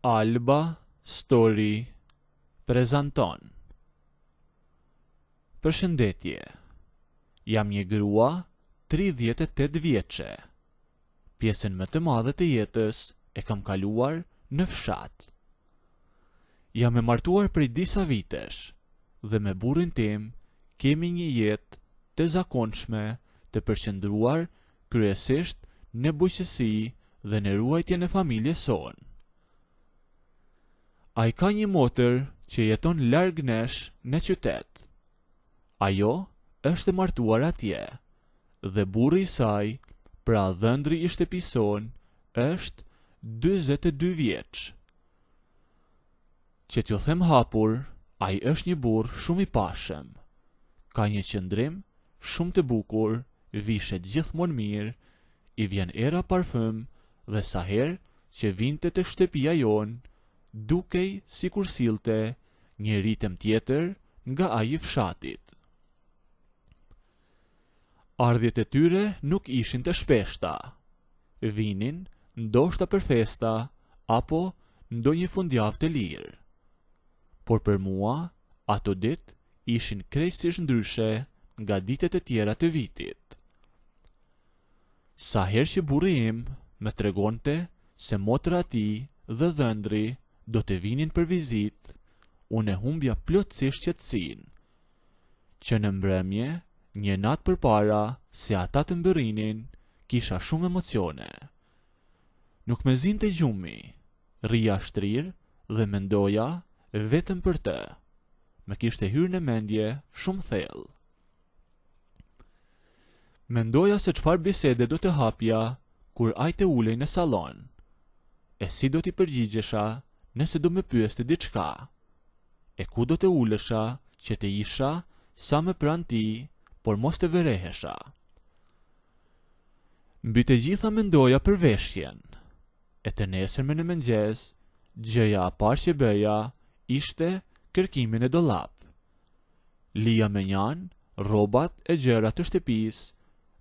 Alba Story prezanton. Përshëndetje. Jam një grua 38 vjeçe. Pjesën më të madhe të jetës e kam kaluar në fshat. Jam e martuar prej disa vitesh dhe me burrin tim kemi një jetë të zakonshme të përqendruar kryesisht në bujqësi dhe në ruajtjen e familjes sonë. Ai ka një motër që jeton larg nesh në qytet. Ajo është e martuar atje dhe burri i saj, pra dhëndri i shtëpisë sonë, është 42 vjeç. Që t'ju them hapur, ai është një burr shumë i pashëm. Ka një qëndrim shumë të bukur, vishet gjithmonë mirë, i vjen era parfum dhe sa herë që vinte te shtëpia jon, dukej sikur sillte një ritëm tjetër nga ai i fshatit. Ardhjet e tyre nuk ishin të shpeshta. Vinin ndoshta për festa apo ndonjë fundjavë të lirë. Por për mua, ato ditë ishin krejtësisht ndryshe nga ditët e tjera të vitit. Sa herë që burri im më tregonte se motra e tij dhe dhëndri do të vinin për vizitë, unë e humbja plotësisht qetësinë. Që në mbrëmje, një natë përpara se ata të mbërrinin, kisha shumë emocione. Nuk më zinte gjumi, rria shtrirë dhe mendoja vetëm për të. Më kishte hyrë në mendje shumë thellë. Mendoja se çfarë bisede do të hapja kur ai të ulej në sallon. E si do t'i përgjigjesha nëse do më pyeste diçka. E ku do të ulesha që të isha sa më pranë tij, por mos të vërehesha. Mbi të gjitha mendoja për veshjen. E të nesërmen në mëngjes, gjëja e parë që bëja ishte kërkimin e dollap. Lija me njan rrobat e gjërat të shtëpisë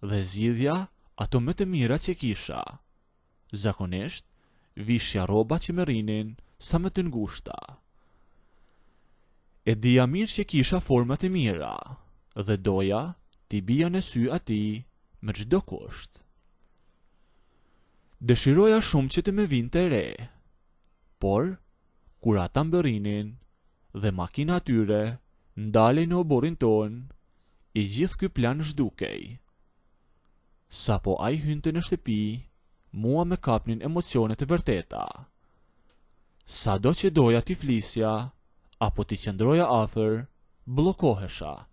dhe zgjidhja ato më të mira që kisha. Zakonisht, vishja rrobat që më rrinin sa më të ngushta. E dija mirë që kisha format e mira dhe doja t'i bija në sy atij me çdo kusht. Dëshiroja shumë që të më vinte re, por kur ata mbërrinin dhe makina atyre ndalej në oborrin ton, i gjithë ky plan zhdukej. Sapo ai hynte në shtëpi, mua më kapnin emocionet e vërteta. Sado që doja t'i flisja apo t'i qëndroja afër, bllokohesha.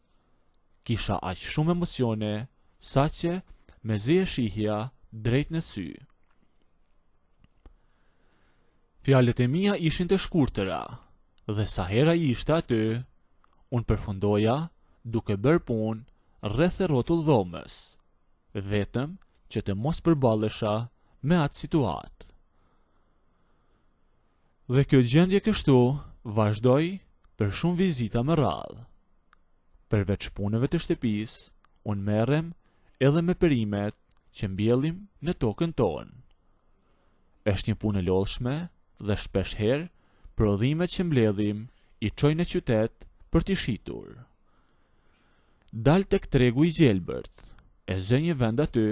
Kisha aq shumë emocione sa që mezi e shihja drejt në sy. Fjalët e mia ishin të shkurtëra dhe sa hera i ishte aty, unë përfundoja duke bërë punë rreth e rrotull dhomës, vetëm që të mos përballesha me atë situatë. Dhe kjo gjendje kështu vazhdoi për shumë vizita me radhë. Përveç punëve të shtëpisë, unë merrem edhe me perimet që mbjellim në tokën tonë. Është një punë e lodhshme dhe shpesh herë prodhimet që mbledhim i çojnë në qytet për t'i shitur. Dal tek tregu i gjelbërt, e zë një vend aty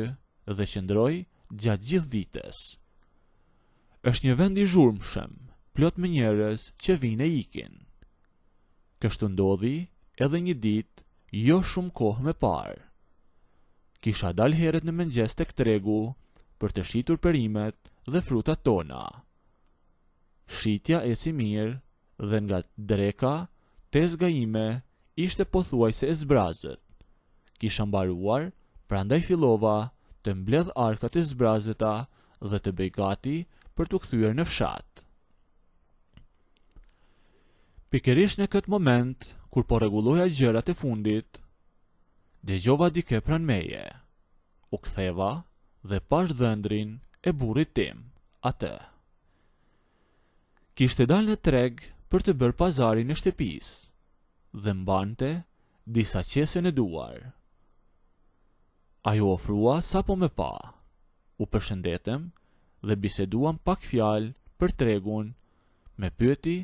dhe qëndroj gjatë gjithë ditës. Është një vend i zhurmshëm, plot me njerëz që vinë e ikin. Kështu ndodhi edhe një ditë jo shumë kohë më parë. Kisha dal herët në mëngjes tek tregu për të shitur perimet dhe frutat tona. Shitja eci mirë dhe nga dreka tezga ime ishte pothuajse e zbrazët. Kisha mbaruar, prandaj fillova të mbledh arkat e zbrazëta dhe të bëj gati për t'u kthyer në fshat. Pikërisht në këtë moment, kur po rregulloja gjërat e fundit, dëgjova dikë pranë meje. U ktheva dhe pash dhëndrin e burrit tim, atë. Kishte dalë në treg për të bërë pazarin e shtëpisë dhe mbante disa qese në duar. Ajo ofrua sapo më pa. U përshëndetëm dhe biseduam pak fjalë për tregun me pyeti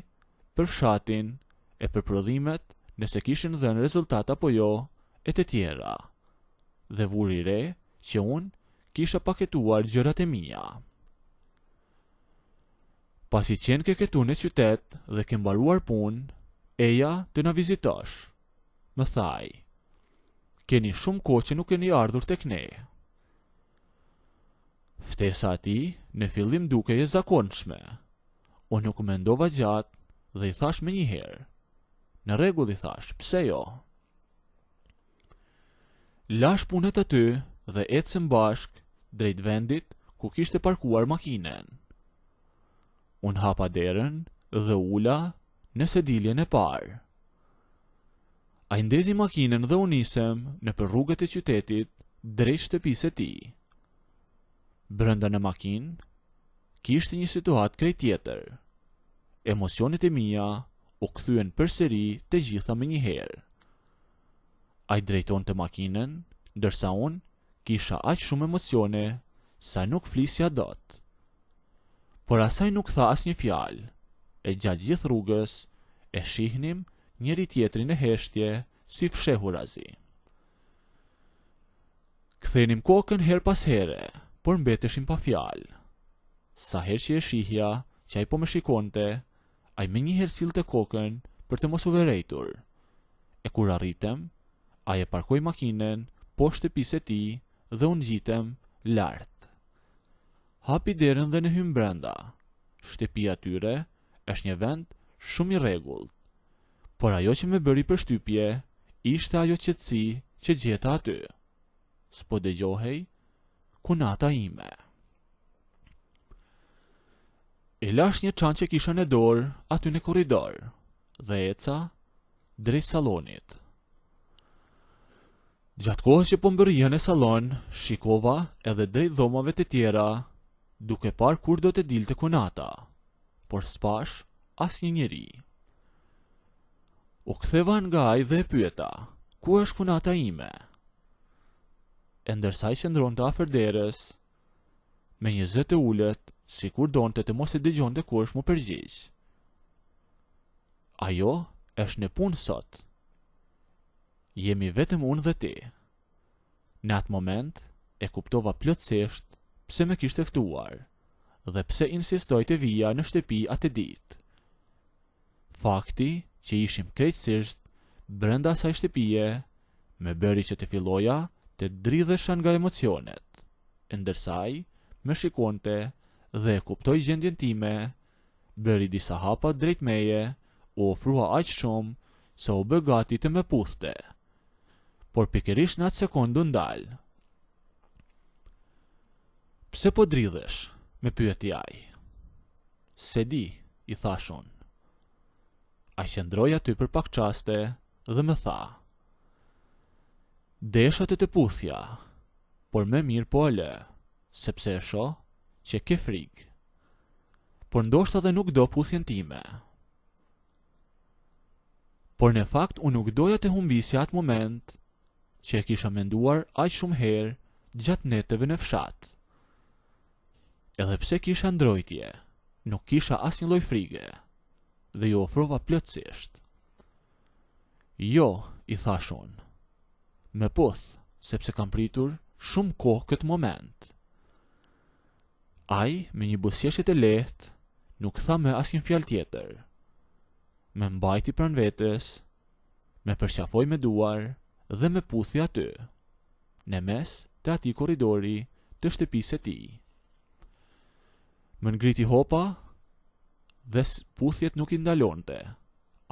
për fshatin e për prodhimet nëse kishin dhënë rezultat apo jo e të tjera, dhe vuri re që unë kisha paketuar gjërat e mia. Pasi qenë ke këtu në qytet dhe ke mbaruar punë, eja të na vizitosh. Më thaj, keni shumë kohë që nuk keni ardhur tek ne. Ftesa ati në fillim duke e zakonshme. Unë nuk mendova gjatë dhe i thash me njëherë. Në rregull, i thash, pse jo? Lash punët aty dhe ecëm bashk drejt vendit ku kishte parkuar makinen. Unë hapa derën dhe ula në sediljen e parë. Ai ndezi makinen dhe unë nisem nëpër rrugët e qytetit drejt shtëpisë e tij. Brenda në makinë kishte një situatë krejt tjetër. Emocionet e mia u kthyen përsëri të gjitha me njëherë. Ai drejtonte makinën, ndërsa unë kisha aq shumë emocione sa nuk flisja dot. Por asaj nuk tha asnjë fjalë, e gjatë gjithë rrugës e shihnim njëri tjetrin e heshtje si fshehurazi. Kthenim kokën her pas here, por mbeteshim pa fjalë. Sa herë që e shihja që ai po më shikonte, ai me njëherë sillte kokën për të mos u verejtur. E kur arritem, ai e parkoi makinën poshtë shtëpisë e tij dhe unë ngjitem lart. Hapi derën dhe në hym brenda. Shtëpia e tyre është një vend shumë i rregullt, por ajo që më bëri përshtypje ishte ajo qetësi që gjeta aty. S'po dëgjohej kunata ime. E lash një çantë që kisha në dorë aty në korridor dhe eca drejt sallonit. Gjatë kohës që po mbërrija në sallon, shikova edhe drejt dhomave të tjera, duke parë kur do të dilte kunata, por s'pash asnjë njeri. U ktheva nga ai dhe e pyeta, ku është kunata ime? E ndërsa ai qëndronte afër derës, me një zë të ulët, sikur donte të mos e dëgjonte kush mu përgjigj. Ajo është në punë sot. Jemi vetëm unë dhe ti. Në atë moment e kuptova plotësisht pse më kishte ftuar dhe pse insistoi të vija në shtëpi atë ditë. Fakti që ishim krejtësisht brenda asaj shtëpie më bëri që të filloja të dridhesha nga emocionet, ndërsa ai më shikonte dhe e kuptoi gjendjen time, bëri disa hapa drejt meje, u ofrua aq shumë se u bë gati të më puthte. Por pikërisht në atë sekondë ndal. Pse po dridhesh? Me pyeti ai. Se di, i thash unë. Ai qëndroi aty për pak çaste dhe më tha: desha të puthja, por më mirë po e lë, sepse e shoh që ke frikë. Por ndoshta dhe nuk do puthjen time. Por në fakt unë nuk doja të humbisja atë moment që e kisha menduar aq shumë herë gjatë netëve në fshat. Edhe pse kisha ndrojtje, nuk kisha asnjë lloj frige, dhe ju ofrova plotësisht. Jo, i thash unë, me puth, sepse kam pritur shumë kohë këtë moment. Ai, me një buzëqeshje të lehtë, nuk tha më asnjë fjalë tjetër. Me mbajti pranë vetes, me përqafoi me duar dhe me puthi aty, në mes të atij korridori të shtëpisë së tij. Më ngriti hopa dhe puthjet nuk i ndalonte.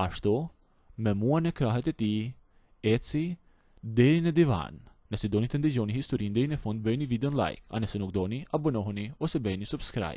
Ashtu, me mua në krahët e tij, eci deri në divan. Nëse doni të ndëgjoni historinë deri në fund, bëjeni videon like, a nëse nuk doni, abonohuni ose bëjeni subscribe.